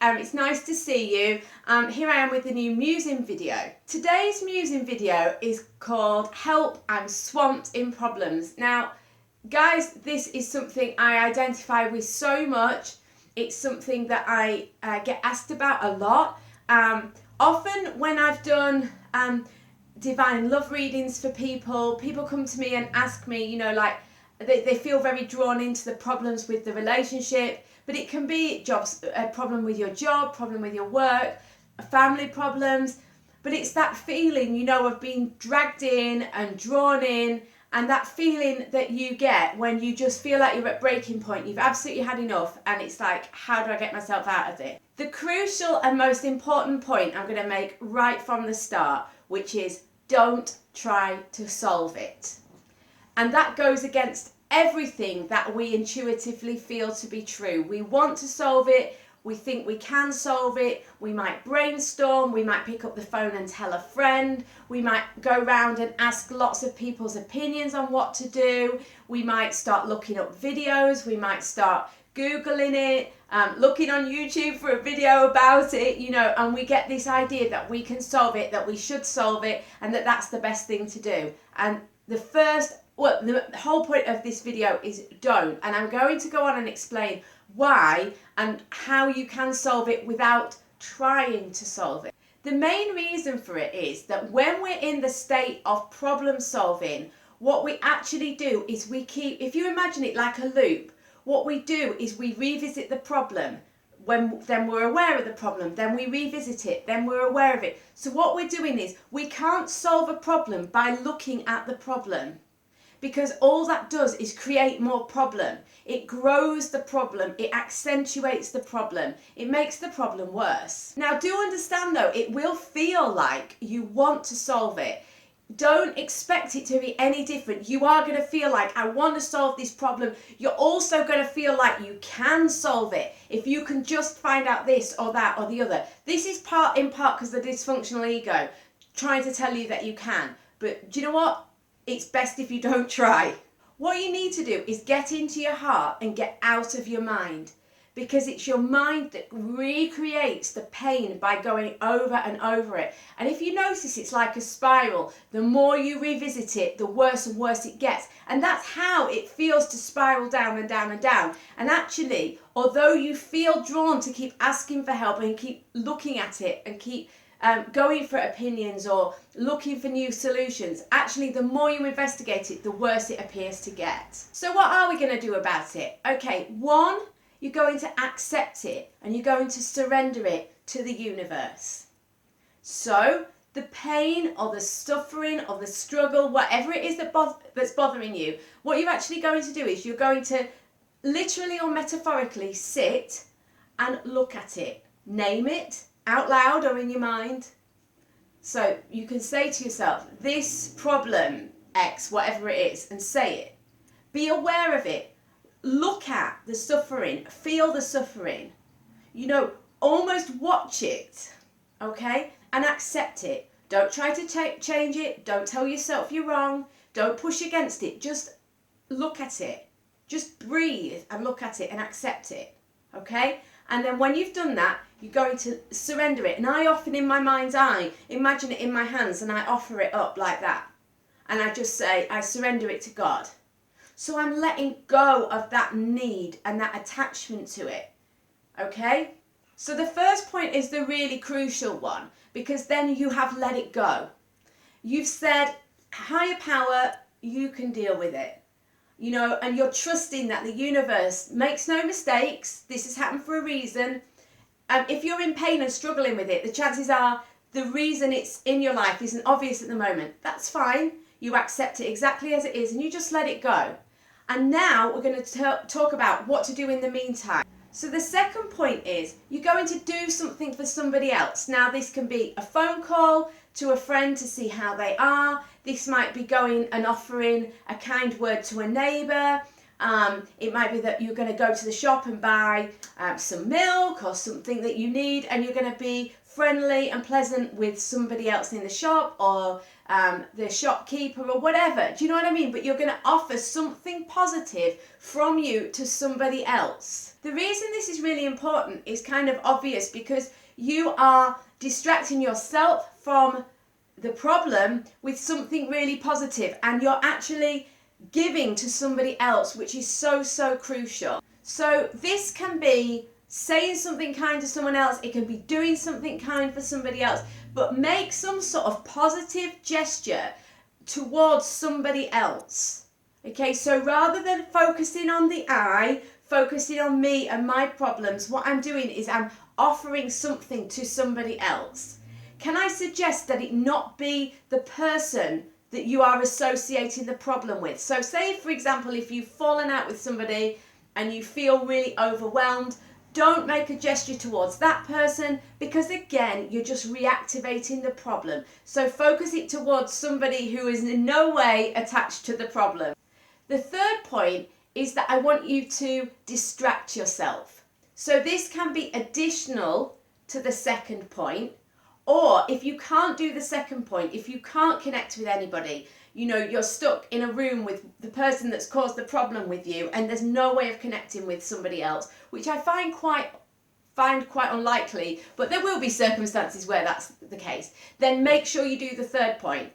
It's nice to see you. Here I am with a new musing video. Today's musing video is called Help, I'm Swamped in Problems. Now, guys, this is something I identify with so much. It's something that I get asked about a lot. Often when I've done divine love readings for people come to me and ask me, you know, like they feel very drawn into the problems with the relationship, but it can be a problem with your job, problem with your work, family problems, but it's that feeling, you know, of being dragged in and drawn in, and that feeling that you get when you just feel like you're at breaking point, you've absolutely had enough, and it's like, how do I get myself out of it? The crucial and most important point I'm going to make right from the start, which is don't try to solve it. And that goes against everything that we intuitively feel to be true. We want to solve it. We think we can solve it. We might brainstorm. We might pick up the phone and tell a friend. We might go around and ask lots of people's opinions on what to do. We might start looking up videos. We might start Googling it, looking on YouTube for a video about it, you know, and we get this idea that we can solve it, that we should solve it, and that that's the best thing to do. And the whole point of this video is don't. And I'm going to go on and explain why and how you can solve it without trying to solve it. The main reason for it is that when we're in the state of problem solving, what we actually do is if you imagine it like a loop, what we do is we revisit the problem. Then we're aware of the problem, then we revisit it, then we're aware of it. So what we're doing is we can't solve a problem by looking at the problem, because all that does is create more problem. It grows the problem, it accentuates the problem, it makes the problem worse. Now do understand though, it will feel like you want to solve it. Don't expect it to be any different. You are going to feel like, I want to solve this problem. You're also going to feel like you can solve it if you can just find out this or that or the other. This is in part because the dysfunctional ego trying to tell you that you can. But do you know what? It's best if you don't try. What you need to do is get into your heart and get out of your mind, because it's your mind that recreates the pain by going over and over it. And if you notice, it's like a spiral. The more you revisit it, the worse and worse it gets. And that's how it feels to spiral down and down and down. And actually, although you feel drawn to keep asking for help and keep looking at it and keep going for opinions or looking for new solutions, actually the more you investigate it, the worse it appears to get. So what are we going to do about it? Okay, one, you're going to accept it and you're going to surrender it to the universe. So the pain or the suffering or the struggle, whatever it is that's bothering you, what you're actually going to do is you're going to literally or metaphorically sit and look at it. Name it out loud or in your mind. So you can say to yourself, this problem, X, whatever it is, and say it. Be aware of it. Look at the suffering, feel the suffering, you know, almost watch it, okay, and accept it. Don't try to change it, don't tell yourself you're wrong, don't push against it, just look at it, just breathe and look at it and accept it, okay? And then when you've done that, you're going to surrender it. And I often, in my mind's eye, imagine it in my hands and I offer it up like that. And I just say, I surrender it to God. So I'm letting go of that need and that attachment to it, okay? So the first point is the really crucial one, because then you have let it go. You've said, higher power, you can deal with it, you know, and you're trusting that the universe makes no mistakes. This has happened for a reason. If you're in pain and struggling with it, the chances are the reason it's in your life isn't obvious at the moment. That's fine. You accept it exactly as it is and you just let it go. And now we're going to talk about what to do in the meantime. So the second point is you're going to do something for somebody else. Now this can be a phone call to a friend to see how they are. This might be going and offering a kind word to a neighbour. It might be that you're going to go to the shop and buy some milk or something that you need, and you're going to be friendly and pleasant with somebody else in the shop or the shopkeeper or whatever. Do you know what I mean? But you're going to offer something positive from you to somebody else. The reason this is really important is kind of obvious, because you are distracting yourself from the problem with something really positive, and you're actually giving to somebody else, which is so crucial. So this can be saying something kind to someone else, it can be doing something kind for somebody else, but make some sort of positive gesture towards somebody else. Okay, so rather than focusing on the I, focusing on me and my problems, what I'm doing is I'm offering something to somebody else. Can I suggest that it not be the person that you are associating the problem with? So say, for example, if you've fallen out with somebody and you feel really overwhelmed, don't make a gesture towards that person, because again, you're just reactivating the problem. So focus it towards somebody who is in no way attached to the problem. The third point is that I want you to distract yourself. So this can be additional to the second point, or if you can't do the second point, if you can't connect with anybody, you know, you're stuck in a room with the person that's caused the problem with you and there's no way of connecting with somebody else, which I find quite unlikely, but there will be circumstances where that's the case, then make sure you do the third point.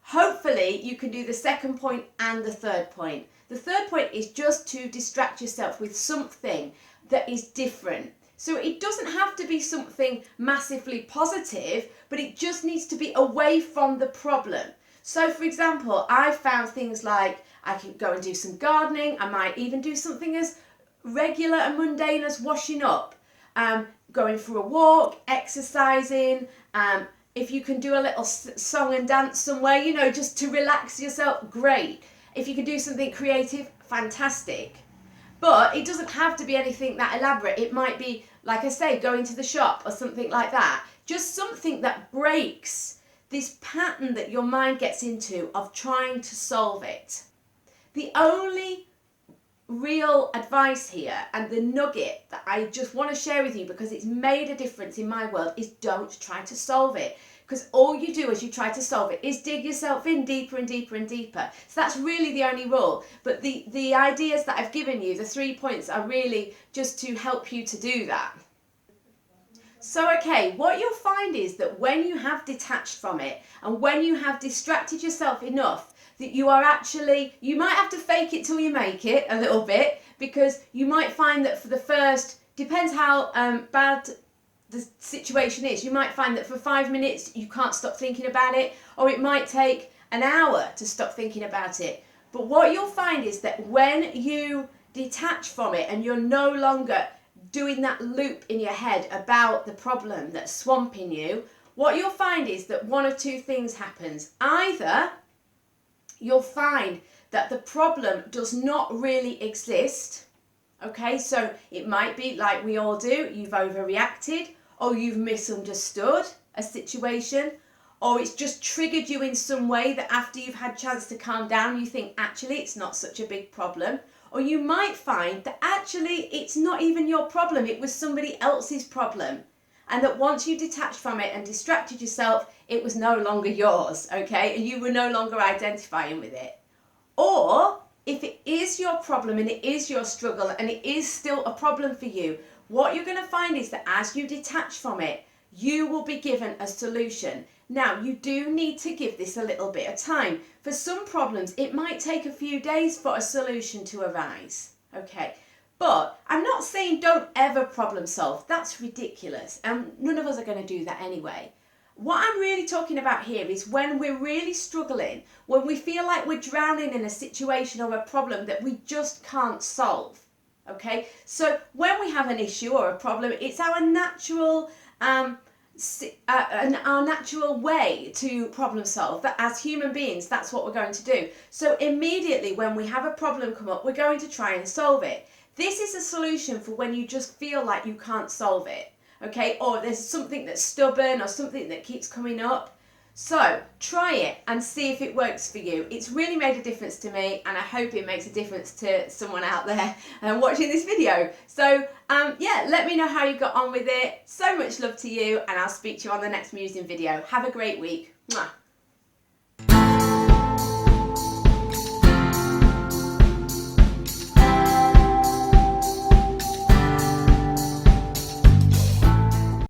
Hopefully you can do the second point and the third point. The third point is just to distract yourself with something that is different. So it doesn't have to be something massively positive, but it just needs to be away from the problem. So for example, I found things like I can go and do some gardening. I might even do something as regular and mundane as washing up, going for a walk, exercising. If you can do a little song and dance somewhere, you know, just to relax yourself, great. If you can do something creative, fantastic. But it doesn't have to be anything that elaborate. It might be, like I say, going to the shop or something like that. Just something that breaks this pattern that your mind gets into of trying to solve it. The only real advice here, and the nugget that I just want to share with you because it's made a difference in my world, is don't try to solve it. Because all you do as you try to solve it is dig yourself in deeper and deeper and deeper. So that's really the only rule. But the ideas that I've given you, the 3 points, are really just to help you to do that. So okay, what you'll find is that when you have detached from it and when you have distracted yourself enough that you are actually, you might have to fake it till you make it a little bit, because you might find that for the first, depends how bad the situation is, you might find that for 5 minutes you can't stop thinking about it, or it might take an hour to stop thinking about it. But what you'll find is that when you detach from it and you're no longer doing that loop in your head about the problem that's swamping you, what you'll find is that one of two things happens. Either you'll find that the problem does not really exist, okay, so it might be like we all do, you've overreacted, or you've misunderstood a situation, or it's just triggered you in some way that after you've had a chance to calm down, you think actually it's not such a big problem. Or you might find that actually it's not even your problem, it was somebody else's problem. And that once you detached from it and distracted yourself, it was no longer yours, okay? And you were no longer identifying with it. Or if it is your problem and it is your struggle and it is still a problem for you, what you're going to find is that as you detach from it, you will be given a solution. Now, you do need to give this a little bit of time. For some problems, it might take a few days for a solution to arise, okay? But I'm not saying don't ever problem solve. That's ridiculous, and none of us are going to do that anyway. What I'm really talking about here is when we're really struggling, when we feel like we're drowning in a situation or a problem that we just can't solve, okay? So when we have an issue or a problem, it's our natural our natural way to problem solve. That as human beings, that's what we're going to do. So immediately when we have a problem come up, we're going to try and solve it. This is a solution for when you just feel like you can't solve it, okay? Or there's something that's stubborn or something that keeps coming up. So try it and see if it works for you. It's really made a difference to me, and I hope it makes a difference to someone out there watching this video. So yeah, let me know how you got on with it. So much love to you, and I'll speak to you on the next musing video. Have a great week. Mwah.